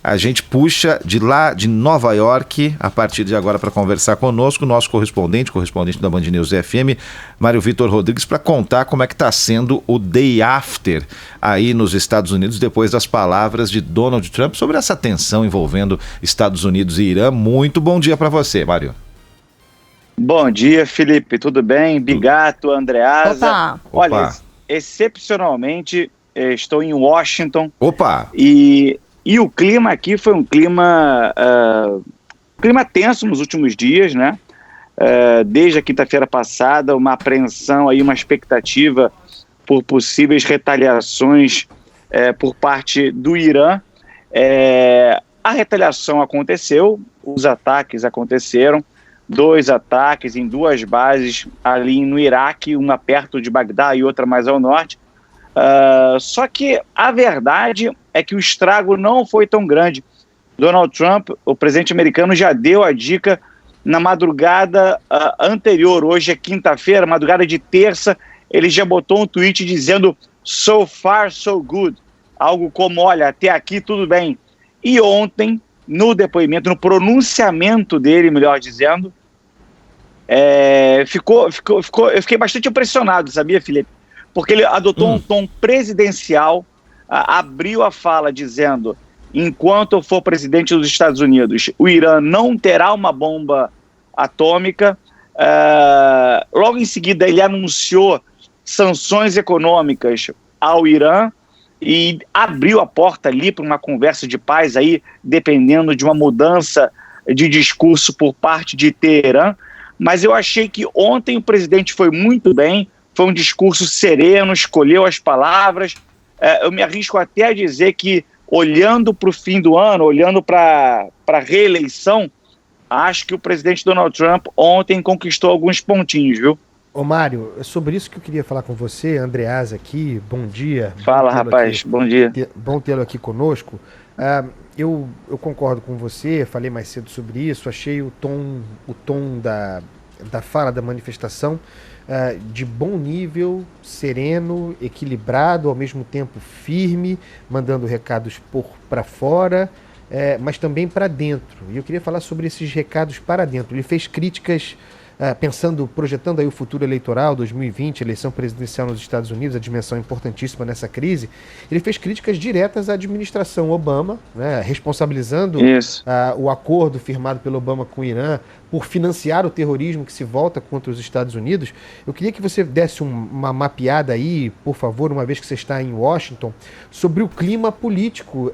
a gente puxa de lá de Nova York, a partir de agora, para conversar conosco, o nosso correspondente da Band News FM, Mário Vitor Rodrigues, para contar como é que está sendo o day after aí nos Estados Unidos, depois das palavras de Donald Trump sobre essa tensão envolvendo Estados Unidos e Irã. Muito bom dia para você, Mário. Bom dia, Felipe, tudo bem? Bigato, Andreasa. Opa. Olha, excepcionalmente estou em Washington. Opa! E o clima aqui foi um clima tenso nos últimos dias, né? Desde a quinta-feira passada, uma apreensão, aí, uma expectativa por possíveis retaliações por parte do Irã. A retaliação aconteceu, os ataques aconteceram, 2 ataques em 2 bases ali no Iraque, uma perto de Bagdá e outra mais ao norte. Só que a verdade é que o estrago não foi tão grande. Donald Trump, o presidente americano, já deu a dica na madrugada anterior. Hoje é quinta-feira, madrugada de terça, ele já botou um tweet dizendo "so far, so good", algo como, olha, até aqui tudo bem. E ontem, no depoimento, no pronunciamento dele, melhor dizendo, eu fiquei bastante impressionado, sabia, Felipe? Porque ele adotou um tom presidencial, abriu a fala dizendo: enquanto eu for presidente dos Estados Unidos, o Irã não terá uma bomba atômica. Logo em seguida, ele anunciou sanções econômicas ao Irã e abriu a porta ali para uma conversa de paz, aí, dependendo de uma mudança de discurso por parte de Teherã. Mas eu achei que ontem o presidente foi muito bem, foi um discurso sereno, escolheu as palavras. Eu me arrisco até a dizer que, olhando para o fim do ano, olhando para a reeleição, acho que o presidente Donald Trump ontem conquistou alguns pontinhos, viu? Ô Mário, é sobre isso que eu queria falar com você, Andreasa aqui, bom dia. Fala, rapaz, bom dia. Bom tê-lo aqui conosco. Eu concordo com você, falei mais cedo sobre isso, achei o tom da fala, da manifestação, de bom nível, sereno, equilibrado, ao mesmo tempo firme, mandando recados para fora, mas também para dentro. E eu queria falar sobre esses recados para dentro. Ele fez críticas projetando aí o futuro eleitoral, 2020, eleição presidencial nos Estados Unidos, a dimensão importantíssima nessa crise. Ele fez críticas diretas à administração Obama, né, responsabilizando o acordo firmado pelo Obama com o Irã por financiar o terrorismo que se volta contra os Estados Unidos. Eu queria que você desse uma mapeada aí, por favor, uma vez que você está em Washington, sobre o clima político,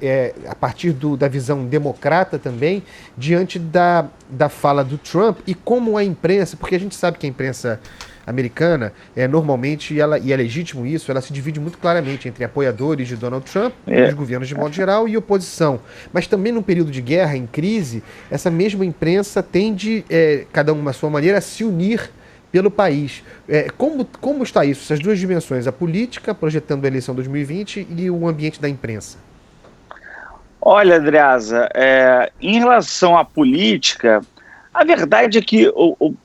a partir da visão democrata também, diante da fala do Trump, e como a imprensa, porque a gente sabe que a imprensa americana, normalmente, e é legítimo isso, ela se divide muito claramente entre apoiadores de Donald Trump, dos governos de modo geral, e oposição. Mas também num período de guerra, em crise, essa mesma imprensa tende, cada uma à sua maneira, a se unir pelo país. Como está isso, essas duas dimensões, a política, projetando a eleição 2020, e o ambiente da imprensa? Olha, Andreasa, em relação à política, a verdade é que o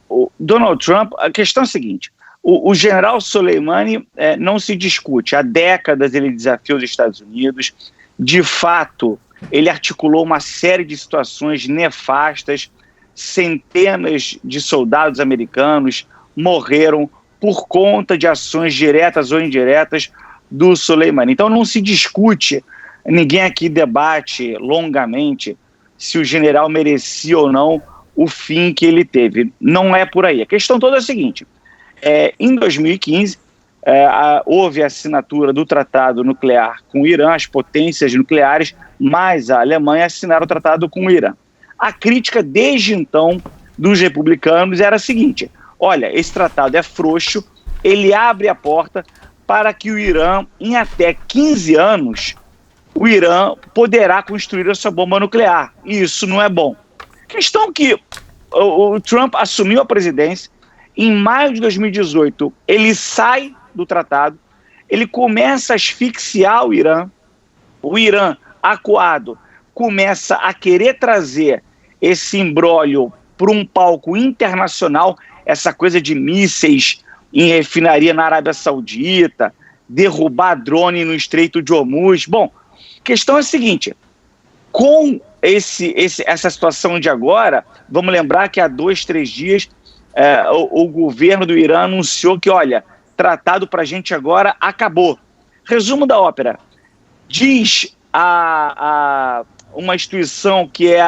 Donald Trump, a questão é a seguinte: o general Soleimani não se discute. Há décadas ele desafia os Estados Unidos. De fato, ele articulou uma série de situações nefastas. Centenas de soldados americanos morreram por conta de ações diretas ou indiretas do Soleimani. Então não se discute, ninguém aqui debate longamente se o general merecia ou não o fim que ele teve. Não é por aí. A questão toda é a seguinte: em 2015, houve a assinatura do tratado nuclear com o Irã, as potências nucleares, mais a Alemanha assinaram o tratado com o Irã. A crítica desde então dos republicanos era a seguinte: olha, esse tratado é frouxo, ele abre a porta para que o Irã, em até 15 anos, o Irã poderá construir a sua bomba nuclear. E isso não é bom. Questão que o Trump assumiu a presidência, em maio de 2018 ele sai do tratado, ele começa a asfixiar o Irã, acuado, começa a querer trazer esse imbróglio para um palco internacional, essa coisa de mísseis em refinaria na Arábia Saudita, derrubar drone no Estreito de Hormuz. Bom, a questão é a seguinte: Com essa situação de agora, vamos lembrar que há 2, 3 dias o governo do Irã anunciou que, olha, tratado para a gente agora acabou. Resumo da ópera. Diz uma instituição que é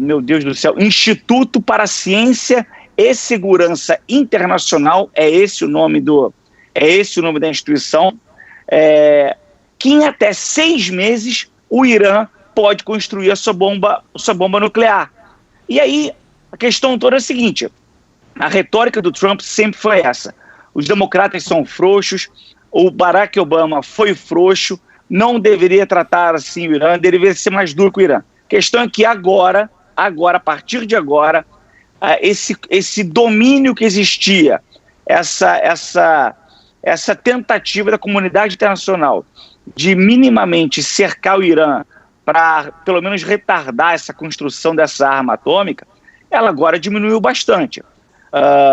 meu Deus do céu, Instituto para a Ciência e Segurança Internacional, é esse o nome da instituição, que em até 6 meses o Irã pode construir a sua bomba nuclear. E aí, a questão toda é a seguinte, a retórica do Trump sempre foi essa, os democratas são frouxos, o Barack Obama foi frouxo, não deveria tratar assim o Irã, deveria ser mais duro com o Irã. A questão é que agora, a partir de agora, esse domínio que existia, essa tentativa da comunidade internacional de minimamente cercar o Irã para, pelo menos, retardar essa construção dessa arma atômica, ela agora diminuiu bastante.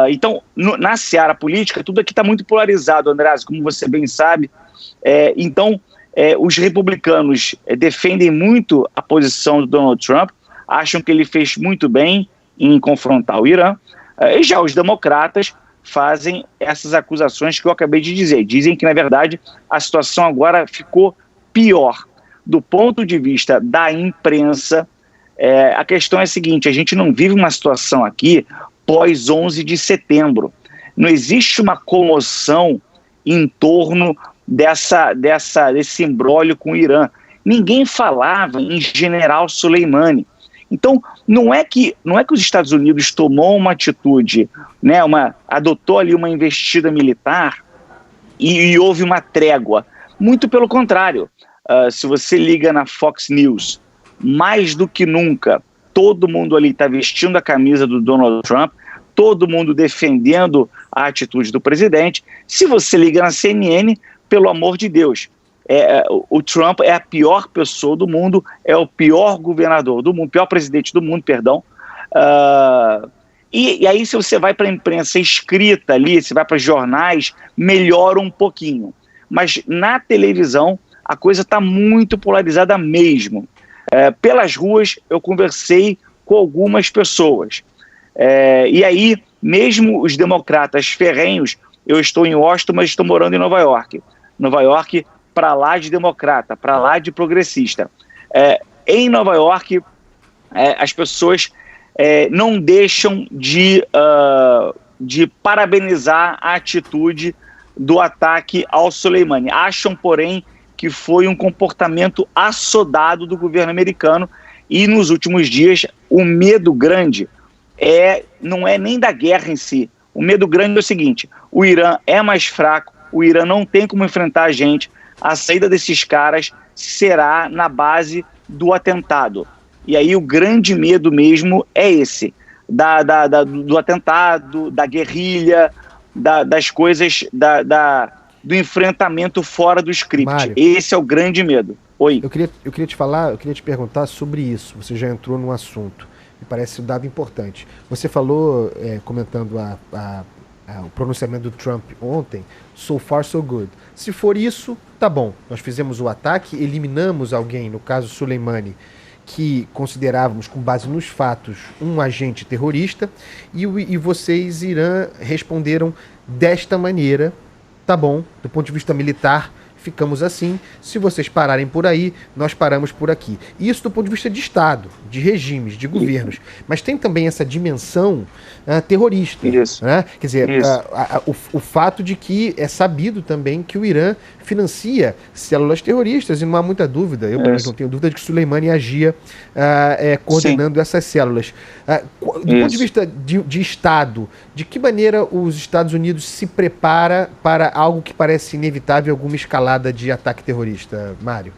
Então, na seara política, tudo aqui está muito polarizado, Andreas, como você bem sabe. Então, os republicanos defendem muito a posição do Donald Trump, acham que ele fez muito bem em confrontar o Irã, e já os democratas fazem essas acusações que eu acabei de dizer. Dizem que, na verdade, a situação agora ficou pior. Do ponto de vista da imprensa, a questão é a seguinte, a gente não vive uma situação aqui pós 11 de setembro. Não existe uma comoção em torno desse imbróglio com o Irã. Ninguém falava em general Soleimani. Então, não é que os Estados Unidos tomou uma atitude, né, adotou ali uma investida militar e houve uma trégua. Muito pelo contrário. Se você liga na Fox News, mais do que nunca, todo mundo ali está vestindo a camisa do Donald Trump, todo mundo defendendo a atitude do presidente. Se você liga na CNN, pelo amor de Deus, o Trump é a pior pessoa do mundo, é o pior governador do mundo, pior presidente do mundo, perdão. E aí, se você vai para a imprensa escrita ali, se vai para jornais, melhora um pouquinho. Mas na televisão, a coisa está muito polarizada mesmo. Pelas ruas, eu conversei com algumas pessoas. E aí, mesmo os democratas ferrenhos, eu estou em Washington, mas estou morando em Nova York. Nova York, para lá de democrata, para lá de progressista. Em Nova York, as pessoas não deixam de parabenizar a atitude do ataque ao Soleimani. Acham, porém, que foi um comportamento assodado do governo americano e nos últimos dias o medo grande não é nem da guerra em si. O medo grande é o seguinte, o Irã é mais fraco, o Irã não tem como enfrentar a gente, a saída desses caras será na base do atentado. E aí o grande medo mesmo é esse, do atentado, da guerrilha, das coisas, do enfrentamento fora do script. Mário, esse é o grande medo. Oi. Eu queria te perguntar sobre isso, você já entrou num assunto, me parece um dado importante. Você falou, comentando o pronunciamento do Trump ontem, so far so good. Se for isso, tá bom. Nós fizemos o ataque, eliminamos alguém, no caso Soleimani, que considerávamos, com base nos fatos, um agente terrorista, e vocês, Irã, responderam desta maneira, tá bom, do ponto de vista militar, ficamos assim, se vocês pararem por aí, nós paramos por aqui. Isso do ponto de vista de Estado, de regimes, de governos. Mas tem também essa dimensão terrorista. Isso. Né? Quer dizer, o fato de que é sabido também que o Irã financia células terroristas, e não há muita dúvida, eu não tenho dúvida de que Soleimani agia coordenando essas células. Do ponto de vista de Estado, de que maneira os Estados Unidos se prepara para algo que parece inevitável, alguma escalada de ataque terrorista, Mário?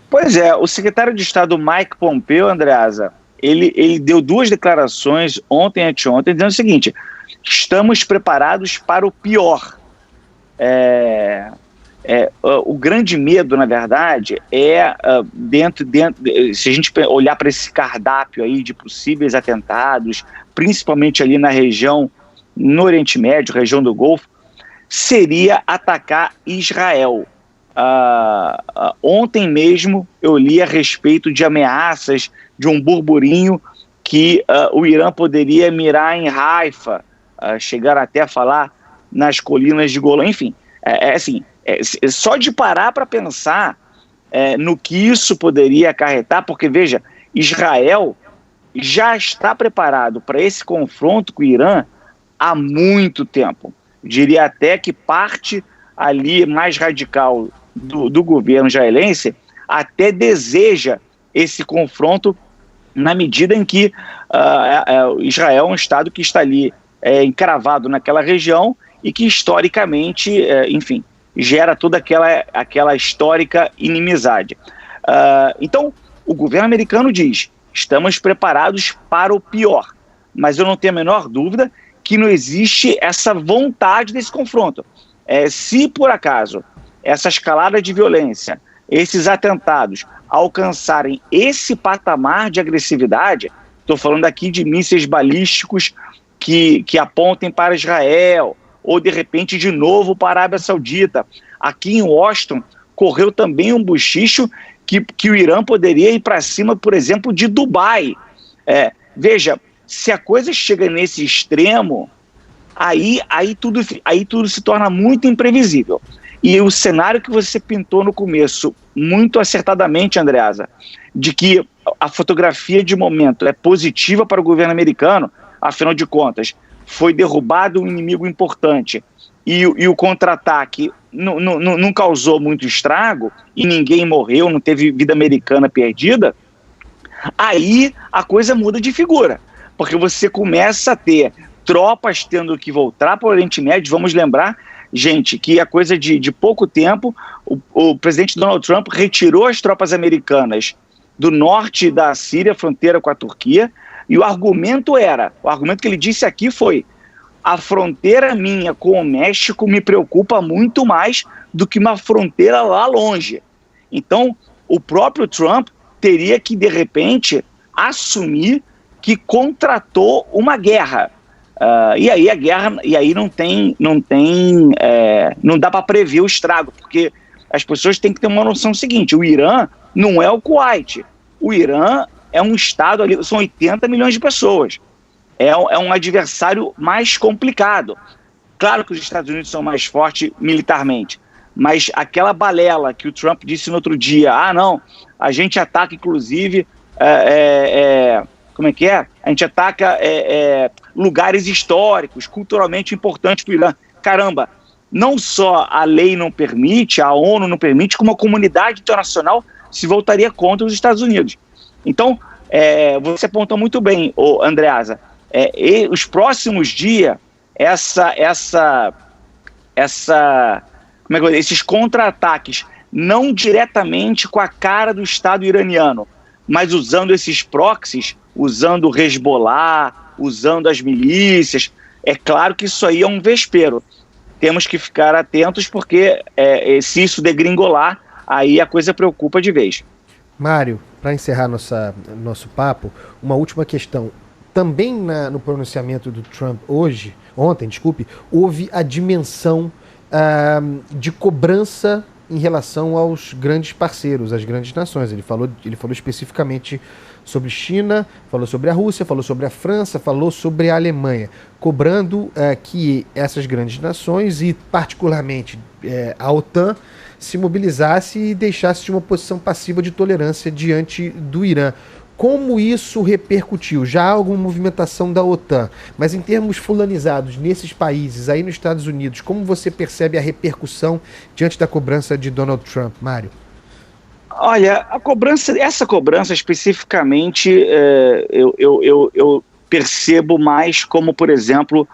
Pois é, o secretário de Estado Mike Pompeo, Andreasa, ele deu 2 declarações ontem e anteontem, dizendo o seguinte, estamos preparados para o pior. O grande medo, na verdade, se a gente olhar para esse cardápio aí de possíveis atentados, principalmente ali na região, no Oriente Médio, região do Golfo, seria atacar Israel. Ontem mesmo eu li a respeito de ameaças, de um burburinho que o Irã poderia mirar em Haifa, chegar até a falar nas colinas de Golã, enfim. Só de parar para pensar no que isso poderia acarretar, porque, veja, Israel já está preparado para esse confronto com o Irã há muito tempo. Diria até que parte ali mais radical do governo israelense até deseja esse confronto, na medida em que Israel é um Estado que está ali encravado naquela região e que historicamente, enfim, gera toda aquela histórica inimizade. Então, o governo americano diz: estamos preparados para o pior, mas eu não tenho a menor dúvida que não existe essa vontade desse confronto. Se por acaso essa escalada de violência, esses atentados alcançarem esse patamar de agressividade, estou falando aqui de mísseis balísticos que apontem para Israel, ou de repente de novo para a Arábia Saudita. Aqui em Washington correu também um buchicho que o Irã poderia ir para cima, por exemplo, de Dubai. Veja, se a coisa chega nesse extremo, aí tudo se torna muito imprevisível. E o cenário que você pintou no começo, muito acertadamente, Andreasa, de que a fotografia de momento é positiva para o governo americano, afinal de contas, foi derrubado um inimigo importante e o contra-ataque não causou muito estrago e ninguém morreu, não teve vida americana perdida, aí a coisa muda de figura, porque você começa a ter tropas tendo que voltar para o Oriente Médio. Vamos lembrar, gente, que a coisa de pouco tempo, o presidente Donald Trump retirou as tropas americanas do norte da Síria, fronteira com a Turquia, e o argumento que ele disse aqui foi: a fronteira minha com o México me preocupa muito mais do que uma fronteira lá longe. Então, o próprio Trump teria que, de repente, assumir que contratou uma guerra. E aí a guerra, não dá para prever o estrago, porque as pessoas têm que ter uma noção seguinte: o Irã não é o Kuwait, o Irã é um estado ali, são 80 milhões de pessoas, é um adversário mais complicado. Claro que os Estados Unidos são mais fortes militarmente, mas aquela balela que o Trump disse no outro dia, não, a gente ataca inclusive, como é que é? A gente ataca lugares históricos, culturalmente importantes para o Irã. Caramba, não só a lei não permite, a ONU não permite, como a comunidade internacional se voltaria contra os Estados Unidos. Então, você apontou muito bem, Andreasa, os próximos dias, esses contra-ataques, não diretamente com a cara do Estado iraniano, mas usando esses proxies, usando o Hezbollah, usando as milícias, é claro que isso aí é um vespeiro. Temos que ficar atentos, porque se isso degringolar, aí a coisa preocupa de vez. Mário, para encerrar nosso papo, uma última questão. Também no pronunciamento do Trump ontem, houve a dimensão de cobrança em relação aos grandes parceiros, às grandes nações. Ele falou especificamente sobre China, falou sobre a Rússia, falou sobre a França, falou sobre a Alemanha, cobrando que essas grandes nações, e particularmente a OTAN, se mobilizasse e deixasse de uma posição passiva de tolerância diante do Irã. Como isso repercutiu? Já há alguma movimentação da OTAN, mas em termos fulanizados nesses países, aí nos Estados Unidos, como você percebe a repercussão diante da cobrança de Donald Trump, Mário? Olha, essa cobrança especificamente, eu percebo mais como, por exemplo,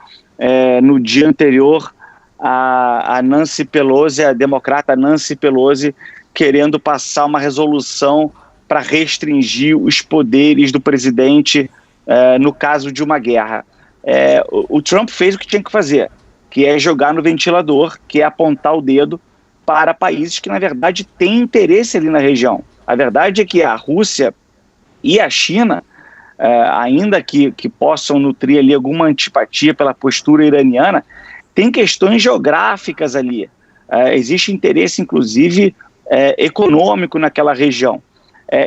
no dia anterior, a Nancy Pelosi, a democrata Nancy Pelosi, querendo passar uma resolução para restringir os poderes do presidente no caso de uma guerra. O Trump fez o que tinha que fazer, que é jogar no ventilador, que é apontar o dedo para países que, na verdade, têm interesse ali na região. A verdade é que a Rússia e a China, ainda que possam nutrir ali alguma antipatia pela postura iraniana, tem questões geográficas ali. existe interesse, inclusive, econômico naquela região.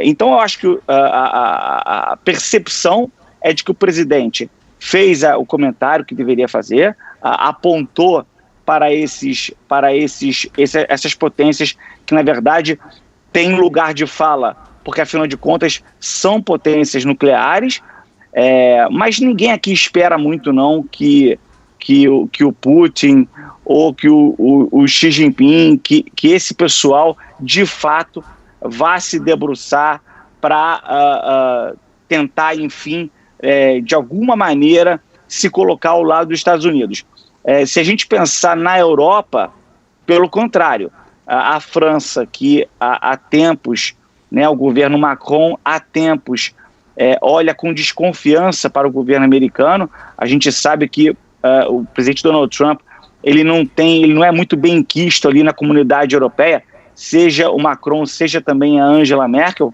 Então, eu acho que a percepção é de que o presidente fez o comentário que deveria fazer, apontou para essas potências que, na verdade, têm lugar de fala, porque, afinal de contas, são potências nucleares, mas ninguém aqui espera muito, não, que o Putin ou que o Xi Jinping, que esse pessoal, de fato, vá se debruçar para tentar, enfim, de alguma maneira, se colocar ao lado dos Estados Unidos. Se a gente pensar na Europa, pelo contrário, a França, que há tempos, né, o governo Macron, há tempos, olha com desconfiança para o governo americano. A gente sabe que o presidente Donald Trump, ele não é muito bem quisto ali na comunidade europeia, seja o Macron, seja também a Angela Merkel.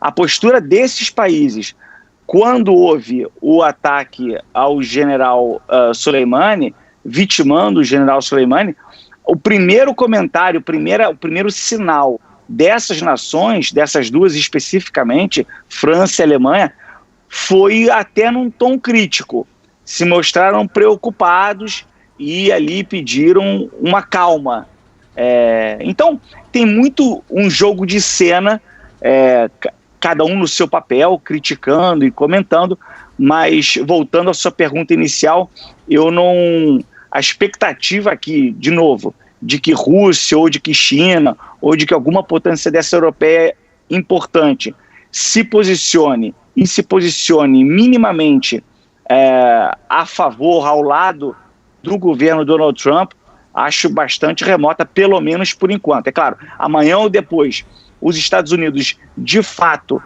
A postura desses países, quando houve o ataque ao general Soleimani, vitimando o general Soleimani, o primeiro comentário, o primeiro sinal dessas nações, dessas duas especificamente, França e Alemanha, foi até num tom crítico. Se mostraram preocupados e ali pediram uma calma. Então, tem muito um jogo de cena, cada um no seu papel, criticando e comentando, mas voltando à sua pergunta inicial, a expectativa aqui, de novo, de que Rússia ou de que China ou de que alguma potência dessa europeia importante se posicione minimamente a favor, ao lado do governo Donald Trump, acho bastante remota, pelo menos por enquanto. É claro, amanhã ou depois, os Estados Unidos, de fato,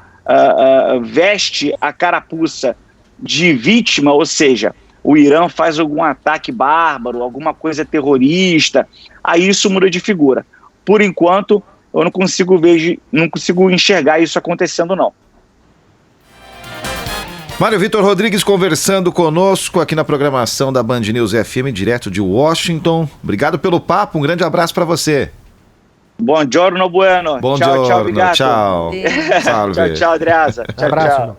veste a carapuça de vítima, ou seja, o Irã faz algum ataque bárbaro, alguma coisa terrorista, aí isso muda de figura. Por enquanto, eu não consigo enxergar isso acontecendo, não. Mário Vitor Rodrigues conversando conosco aqui na programação da Band News FM, direto de Washington. Obrigado pelo papo, um grande abraço para você. Buongiorno, bueno. Tchau, obrigado. Tchau. Tchau, Adriasa. Abraço, irmão.